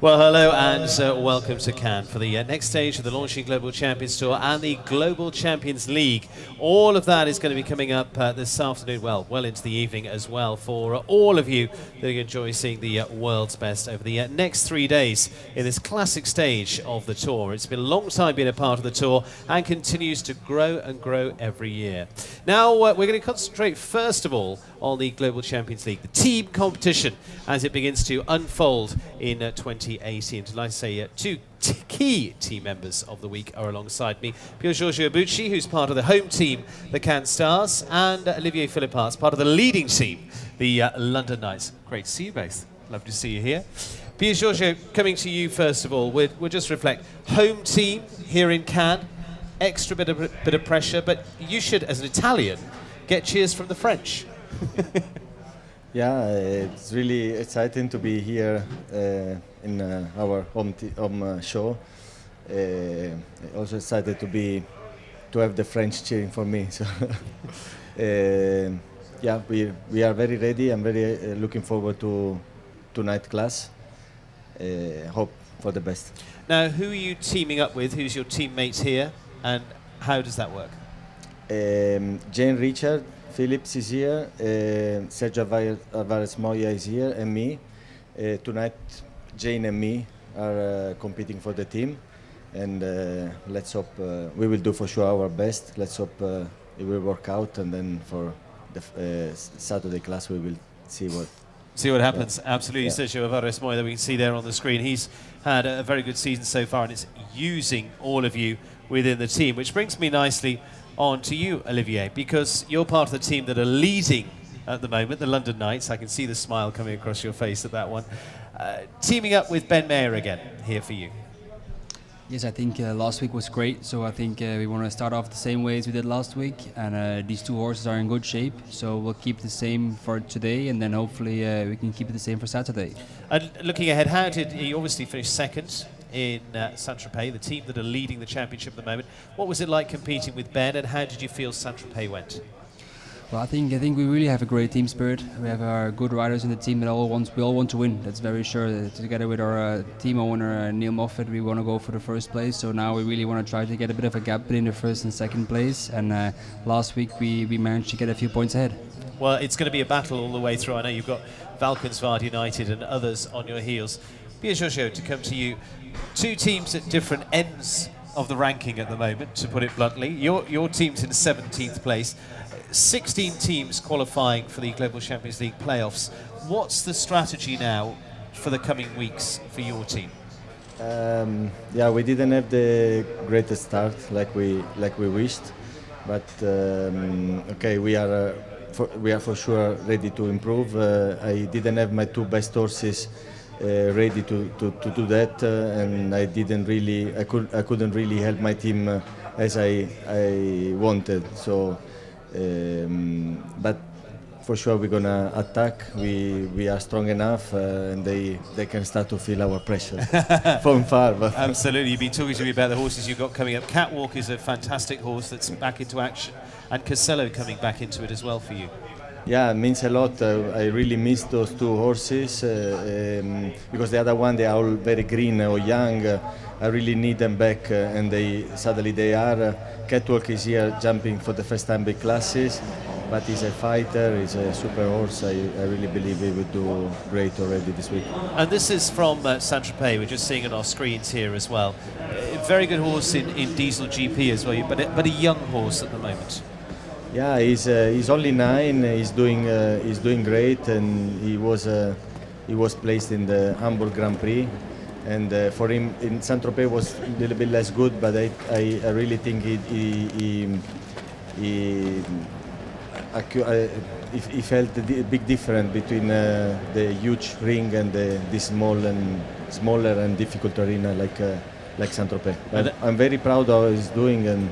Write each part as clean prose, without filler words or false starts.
Well, hello and welcome to Cannes for the next stage of the Longines Global Champions Tour and the Global Champions League. All of that is going to be coming up this afternoon, well into the evening as well, for all of you that enjoy seeing the world's best over the next 3 days in this classic stage of the tour. It's been a long time being a part of the tour and continues to grow and grow every year. Now, we're going to concentrate first of all on the Global Champions League, the team competition, as it begins to unfold in 2018. Did I say two key team members of the week are alongside me. Pier Giorgio Bucci, who's part of the home team, the Cannes Stars, and Olivier Philippart's part of the leading team, the London Knights. Great to see you both. Love to see you here. Pier Giorgio, coming to you first of all, we'll just reflect. Home team here in Cannes, extra bit of pressure, but you should, as an Italian, get cheers from the French. Yeah, it's really exciting to be here in our home show. Also excited to have the French cheering for me. So, yeah, we are very ready. I'm very looking forward to night class. Hope for the best. Now, who are you teaming up with? Who's your teammate here, and how does that work? Jane Richard Phillips is here, Sergio Alvarez Moya is here, and me. Tonight, Jane and me are competing for the team, and let's hope we will do for sure our best. Let's hope it will work out, and then for the Saturday class we will see what happens. Yeah. Absolutely. Yeah. Sergio Alvarez Moya that we can see there on the screen. He's had a very good season so far, and it's using all of you within the team, which brings me nicely on to you, Olivier, because you're part of the team that are leading at the moment, the London Knights. I can see the smile coming across your face at that one. Teaming up with Ben Mayer again here for you. Yes, I think last week was great, so I think we want to start off the same way as we did last week, and these two horses are in good shape, so we'll keep the same for today, and then hopefully we can keep it the same for Saturday. And looking ahead, how did you obviously finish second in Saint-Tropez, the team that are leading the championship at the moment? What was it like competing with Ben, and how did you feel Saint-Tropez went? Well, I think we really have a great team spirit. We have our good riders in the team that we all want to win. That's very sure. Together with our team owner Neil Moffat, we want to go for the first place. So now we really want to try to get a bit of a gap between the first and second place. And last week we managed to get a few points ahead. Well, it's going to be a battle all the way through. I know you've got Valkenswaard United and others on your heels. Pier Giorgio, to come to you, two teams at different ends of the ranking at the moment, to put it bluntly. Your team's in 17th place. 16 teams qualifying for the Global Champions League playoffs. What's the strategy now for the coming weeks for your team? Yeah, we didn't have the greatest start like we wished, but okay, we are for sure ready to improve. I didn't have my two best horses ready to do that, and I couldn't really help my team as I wanted. So. But for sure we're gonna attack. We are strong enough, and they can start to feel our pressure from far. But absolutely, you've been talking to me about the horses you've got coming up. Catwalk is a fantastic horse that's back into action, and Casello coming back into it as well for you. Yeah, it means a lot. I really miss those two horses because the other one, they are all very green or young. I really need them back, and suddenly they are. Catwalk is here jumping for the first time big classes, but he's a fighter, he's a super horse. I really believe he will do great already this week. And this is from Saint-Tropez, we're just seeing on our screens here as well. Very good horse in Diesel GP as well, but a young horse at the moment. Yeah, he's only 9. He's doing great, and he was placed in the Hamburg Grand Prix. And for him, in Saint-Tropez was a little bit less good, but I really think he felt a big difference between the huge ring and the smaller and difficult arena like Saint-Tropez. But I'm very proud of what he's doing, and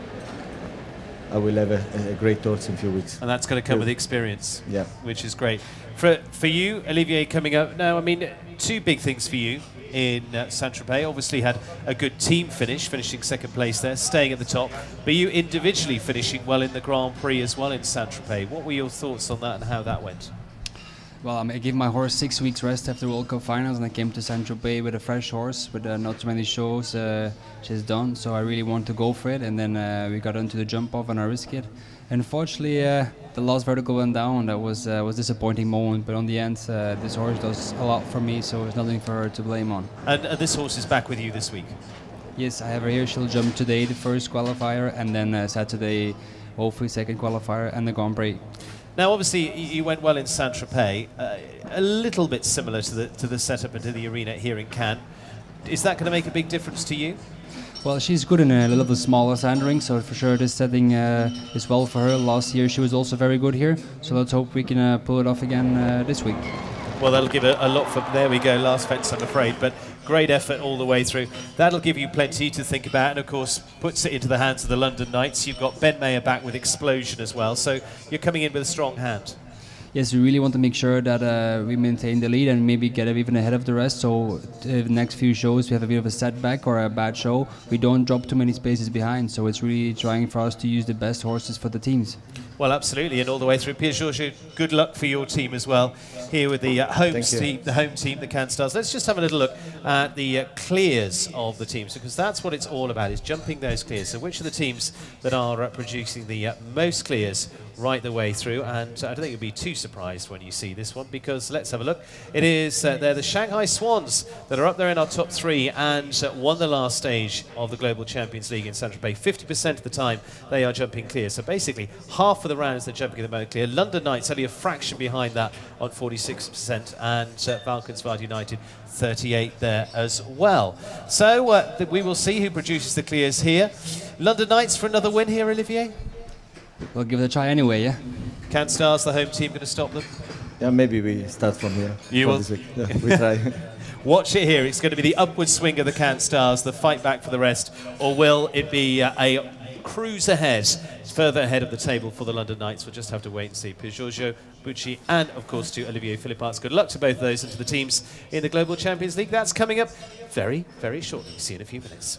I will have a great horse in a few weeks. And that's going to come with experience, yeah, which is great. For you, Olivier, coming up now, I mean, two big things for you in Saint-Tropez. Obviously had a good team finishing second place there, staying at the top, but you individually finishing well in the Grand Prix as well in Saint-Tropez. What were your thoughts on that and how that went? Well, I gave my horse 6 weeks rest after the World Cup finals, and I came to Saint-Tropez with a fresh horse, with not too many shows she's done. So I really want to go for it, and then we got into the jump off and I risked it. Unfortunately, the last vertical went down. That was a disappointing moment, but on the end, this horse does a lot for me, so there's nothing for her to blame on. And this horse is back with you this week? Yes, I have her here. She'll jump today, the first qualifier, and then Saturday, hopefully second qualifier, and the Grand Prix. Now, obviously, you went well in Saint-Tropez, a little bit similar to the setup into the arena here in Cannes. Is that going to make a big difference to you? Well, she's good in a little bit smaller sand ring, so for sure this setting is well for her. Last year she was also very good here, so let's hope we can pull it off again this week. Well, that'll give a lot for... There we go, last fence, I'm afraid, but great effort all the way through. That'll give you plenty to think about, and of course puts it into the hands of the London Knights. You've got Ben Mayer back with Explosion as well, so you're coming in with a strong hand. Yes, we really want to make sure that we maintain the lead and maybe get even ahead of the rest, so the next few shows we have a bit of a setback or a bad show, we don't drop too many spaces behind, so it's really trying for us to use the best horses for the teams. Well, absolutely, and all the way through. Pierre-Georges, good luck for your team as well, here with the home team, the Cannes Stars. Let's just have a little look at the clears of the teams, because that's what it's all about, is jumping those clears. So which are the teams that are producing the most clears right the way through? And I don't think you'll be too surprised when you see this one, because let's have a look. It is they're the Shanghai Swans that are up there in our top three and won the last stage of the Global Champions League in Saint-Tropez. 50% of the time they are jumping clear, so basically half of the rounds they're jumping at the moment clear. London Knights only a fraction behind that on 46%, and Valkenswaard United 38 there as well. So we will see who produces the clears here. London Knights for another win here, Olivier? We'll give it a try anyway, yeah? Cannes Stars, the home team, going to stop them? Yeah, maybe we start from here. You will? Yeah, we try. Watch it here. It's going to be the upward swing of the Cannes Stars, the fight back for the rest, or will it be a cruise ahead, further ahead of the table for the London Knights? We'll just have to wait and see. Pierre-Georges Bucci and, of course, to Olivier Philipparts. Good luck to both of those and to the teams in the Global Champions League. That's coming up very, very shortly. See you in a few minutes.